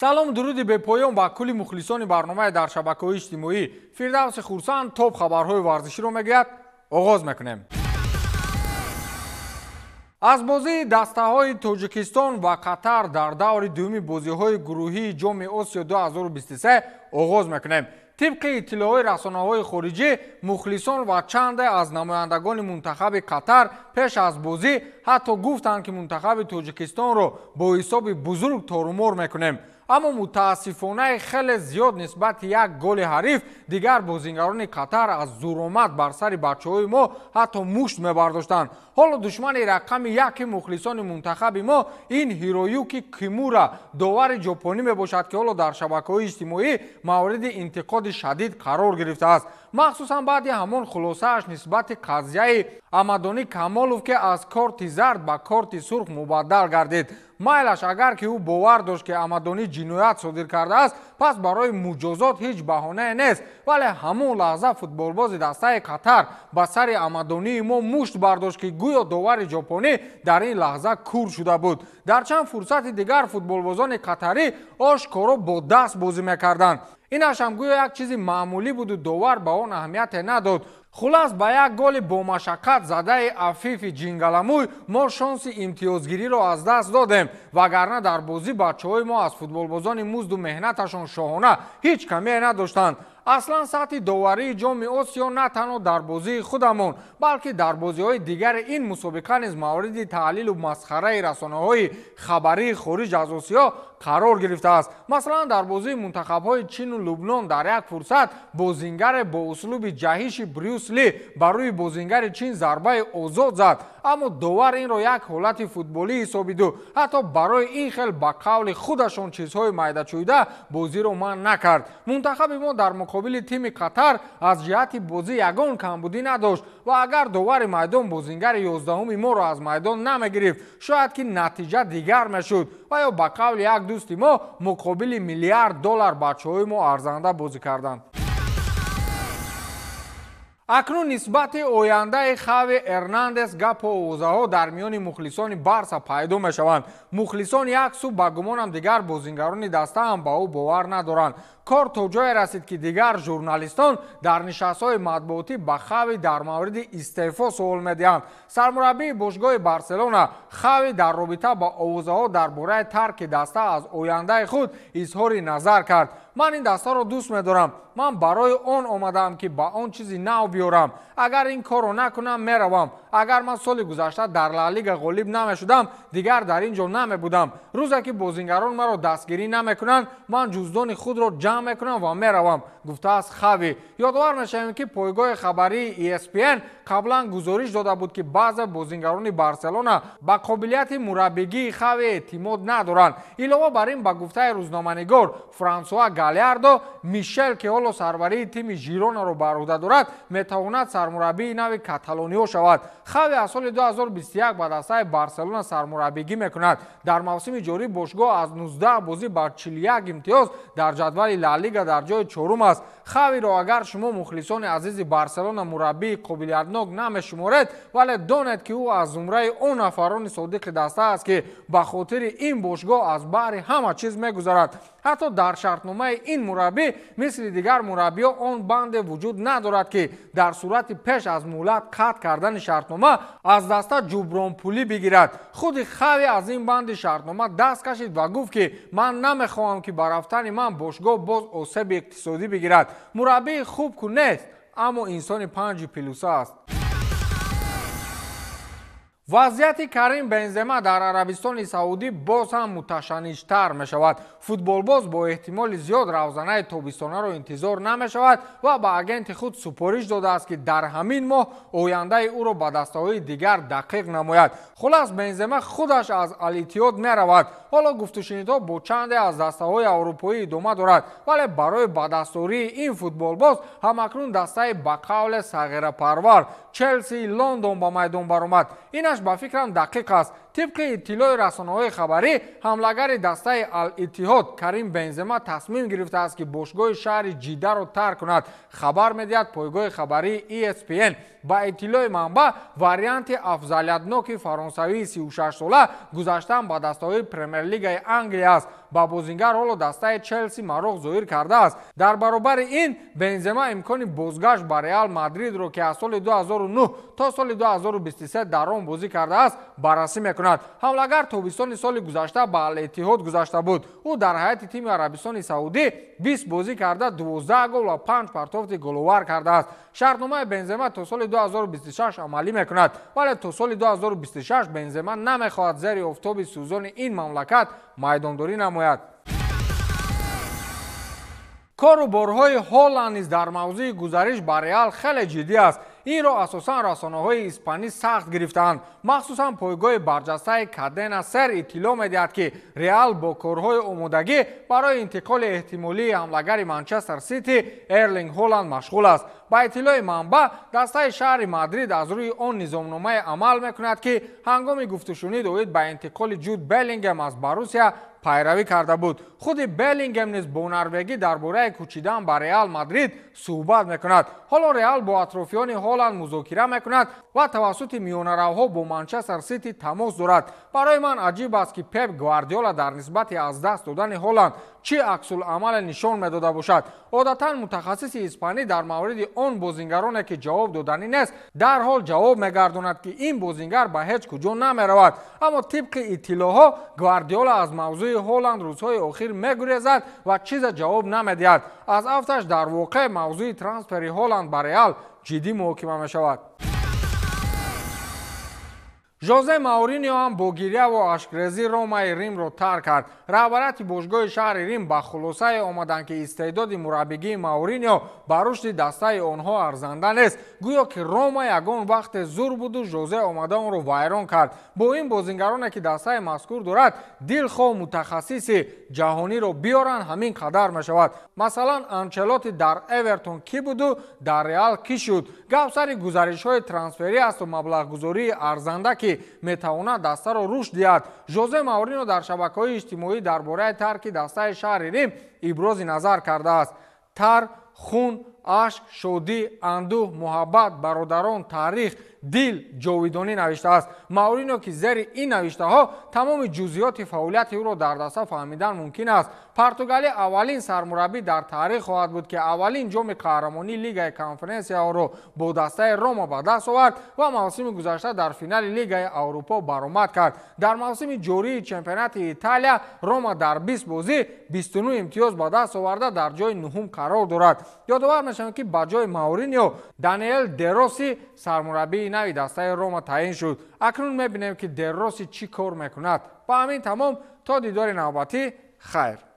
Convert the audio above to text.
салом дуруди бепоён ба кулли мухлисони барномаи дар шабакаҳои иҷтимоӣ. Фирдавси Хурсанд топ хабарҳои варзиширо мегӯяд. оғоз мекунем. аз бозии дастаҳои Тоҷикистон ва Қатар дар даври дуюми бозиҳои гурӯҳии ҷоми Осиё 2023 оғоз мекунем. طبق اطلاعات رسانه‌های خارجی، مخلصان و چند از نمایندگان منتخب قطر پیش از بازی حتی گفتند که منتخب تاجیکستان را با حساب بزرگ تارمار میکنیم. اما متاسفانه خیلی زیاد نسبت یک گل حریف دیگر بازیگران قطر از زورآمد بر سر بچه‌های ما حتی مشت می‌برداشتند. حالا دشمن رقم یک مخلصان منتخب ما این هیرویوکی کیمورا داور ژاپنی میباشد که حالا در شبکه‌های اجتماعی مورد انتقاد شدید قرار گرفته است. مخصوصا بعد همان خلاصه‌اش نسبت قضیه امدانی کمالوف که از کارت زرد به کارت سرخ مبدل گردید. مایلش اگر که او باور داشت که امدانی جنایت صادر کرده است، پس برای مجازات هیچ بهانه نیست. ولی همون لحظه فوتبالباز دسته قطر به سر امدانی ما مشت برداشت که گویا داور ژاپنی در این لحظه کور شده بود. در چند فرصت دیگر فوتبالبازان قطری آشکارا با دست بازی میکردند. اینش هم گویا یک چیز معمولی بود و داور به آن اهمیت نداد. خلاص با یک گل با مشقت زده عفیف جینگلموی ما شانس امتیازگیری را از دست دادیم، وگرنه در بازی بچه‌های ما از فوتبالبازان مزد و مهنتشان شاهانه هیچ کمی نداشتند. اصلا سطح داوری جام آسیا نه تنها در بازی خودمان بلکه در بازی‌های دیگر این مسابقه نیز مورد تعلیل و مسخره رسانه‌های خبری خارج از آسیا قرار گرفته است. مثلا در بازی منتخب‌های چین و لبنان در یک فرصت بازیگر با اسلوب جهش بروس لی بر روی بازیگر چین ضربه آزاد زد، اما داور این را یک حالت فوتبالی حسابید و حتی برای این خیل با قول خودشان چیزهای معده چویده بازی را منع نکرد. منتخب ما در مقابل تیم قطر از جهت بازی یگان کمبودی نداشت و اگر داور میدان بازیگر 11 ما را از میدان نمیگرفت شاید که نتیجه دیگر میشد و یا با قول یک دوست ما مقابل میلیارد دلار بچه‌های ما ارزنده بازی کردند. اکنون نسبت آینده خاوی ارناندز گپ و اوضاع‌ها در میان مخلصان بارسا پیدا میشوند. مخلصان یک سو با گمانم دیگر بازیگران دسته هم با او باور ندارند. کار تا جای رسید که دیگر ژورنالیستان در نشست‌های مطبوعاتی با خاوی در مورد استعفا سوال می‌دهند. سرمربی باشگاه بارسلونا خاوی در رابطه با اوضاع‌ها درباره ترک دسته از آینده خود اظهار نظر کرد. من این دسته را دوست می‌دارم. من برای آن آمدم که با آن چیزی نو بیارم. اگر این کار را نکنم میروم. اگر من سال گذشته در لالیگا غالب نمیشدم دیگر در اینجا نمیبودم. روزی که بازیگران مرا دستگیری نمیکنند من جزدان خود را جمع میکنم و میروم، گفته است خاوی. یادآور میشویم که پایگاه خبری ESPN قبلا گزارش داده بود که بعضی بازیگران بارسلونا با قابلیت مربیگی خاوی اعتماد ندارند. علاوه بر این با گفته روزنامه‌نگار فرانسوا گالیاردو میشل که حالا سروری تیم ژیرونا را بر عهده دارد میتواند سرمربی نو کاتالونیا شود. خاوی از سال 2021 با دسته بارسلونا سرمربیگی میکند. در موسم جاری باشگاه از 19 بازی با 41 امتیاز در جدول لالیگا در جای چهارم است. خاوی را اگر شما مخلصان عزیز بارسلونا مربی قابلیتناک نمیشمارید، ولی دانید که او از زمره اون نفران صادق دسته است که به خاطر این باشگاه از بحر همه چیز میگذرد. حتی در شرطنامه این مربی مثل دیگر مربیان آن بند وجود ندارد که در صورت پیش از مهلت قطع کردن شرطنامه از دسته جبران پولی بگیرد. خود خاوی از این بند شرطنامه دست کشید و گفت که من نمیخواهم که بر رفتن من باشگاه باز آسیب اقتصادی بگیرد. مربی خوب که نیست اما انسان 5 پلوسه است. وضعیت کریم بنزما در عربستان سعودی باز هم متشنج‌تر می شود. فوتبالباز با احتمال زیاد روزانه تابستانه را انتظار نمی شود و با اگنت خود سپارش داده است که در همین ماه آینده او را به دسته‌های دیگر دقیق نماید. خلاص بنزما خودش از الاتحاد می رود. حالا گفت و شنیدها با چند از دسته‌های اروپایی ادامه دارد، ولی برای به دستیاری این فوتبالباز همکنون دسته به قول صغیره پرور چلسی لندن به میدان برآمد. اینش با فکرم دقیق است. طبق اطلاع رسانه‌های خبری حملگر دسته الاتحاد کریم بنزما تصمیم گرفته است که باشگاه شهر جیده را ترک کند. خبر می‌دهد پایگاه خبری ESPN با اطلاع منبع واریانت افضلیت‌ناک فرانسوی 36 ساله گذشتن با دسته‌های پرمیر لیگ انگلیس است. با بازیگر حالا دسته چلسی مراغ ظاهر کرده است. در برابر این بنزما امکان بازگشت به ریال مادرید را که از سال 2009 تا سال 2023 در آن بازی کرده است بررسی میکند. حملگر تابستان سال گذشته به الاتحاد گذشته بود. او در هیئت تیم عربستان سعودی 20 بازی کرده 12 گل و 5 پرتافت گل‌آور کرده است. شرطنامه بنزما تا سال 2026 عملی میکند، ولی تا سال 2026 بنزما نمیخواهد زیر آفتاب سوزان این مملکت میدانداری نماید. کاروبارهای هالند نیز در موضوع گزارش به ریال خیلی جدی است. این را اساساً رسانه‌های اسپانی سخت گرفتند. مخصوصاً پایگاه برجسته کادنا سر اطلاع می‌دهد که ریال با کارهای آمادگی برای انتقال احتمالی حملگر منچستر سیتی ارلینگ هالند مشغول است. با اطلاع منبع دسته شهر مادرید از روی آن نظامنامه عمل می‌کند که هنگام گفت‌وشنود اوید به انتقال جود بلینگهم از بروسیا پیروی کرده بود. خود بلینگهم نیز با نروژی درباره کوچیدن به ریال مادرید صحبت میکند. حالا ریال با اطرافیان هالند مذاکره میکند و توسط میانه‌روها با منچستر سیتی تماس دارد. برای من عجیب است که پپ گواردیولا در نسبت از دست دادن هالند چه عکس‌العمل نشان میداده باشد. عادتا متخصص اسپانی در مورد آن بازیگرانی که جواب دادنی نیست در حال جواب میگرداند که این بازیگر به هیچ کجا نمیرود. اما طبق اطلاعات گواردیولا از موضوع هالند روزهای اخیر میگریزد و چیز جواب نمیدهد. از افتش در واقع موضوع ترانسفر هالند به ریال جدی محاکمه میشود. ژوزه مورینیو هم با گریه و اشک‌ریزی رومای ریم را ترک کرد. رهبرت باشگاه شهر ریم با خلاصه آمدند که استعداد مربیگی مورینیو بر رشد دسته آنها ارزنده نیست. گویا که روما یگان وقت زور بود و ژوزه آمده آن را ویران کرد. با این بازیگرانی که دسته مذکور دارد دلخواه متخصص جهانی را بیارن همین قدر می شود. مثلا آنچلوتی در اورتون کی بود و در ریال کی شد. گپ سر گزارش های ترانسفری است و مبلغ گذاری ارزنده که میتواند دسته را رشد دهد. ژوزه مورینیو در شبکه‌های اجتماعی درباره ترک دسته شهر ریم ابراز نظر کرده است. تر، خون، عشق، شادی، اندوه، محبت، برادران، تاریخ، دل، جاودانی نوشته است. مورینیو که زیر این نوشته ها تمام جزئیات فعالیت او را در دست فهمیدن ممکن است. پرتغالی اولین سرمربی در تاریخ خواهد بود که اولین جام قهرمانی لیگ کنفرانسیا را با دسته روما به دست آورد و موسم گذشته در فینال لیگ اروپا برآمد کرد. در موسم جاری چمپیونات ایتالیا روما در 20 بازی 29 امتیاز به دست آورده در جای نهم قرار دارد. یادآور می‌شوم که با جای مورینیو دانیل دروسی سرمربی نوی دسته روما تعیین شد. اکنون می‌بینیم که دروسی چی کار می‌کند. با همین تمام تا دیدار نوبتی خیر.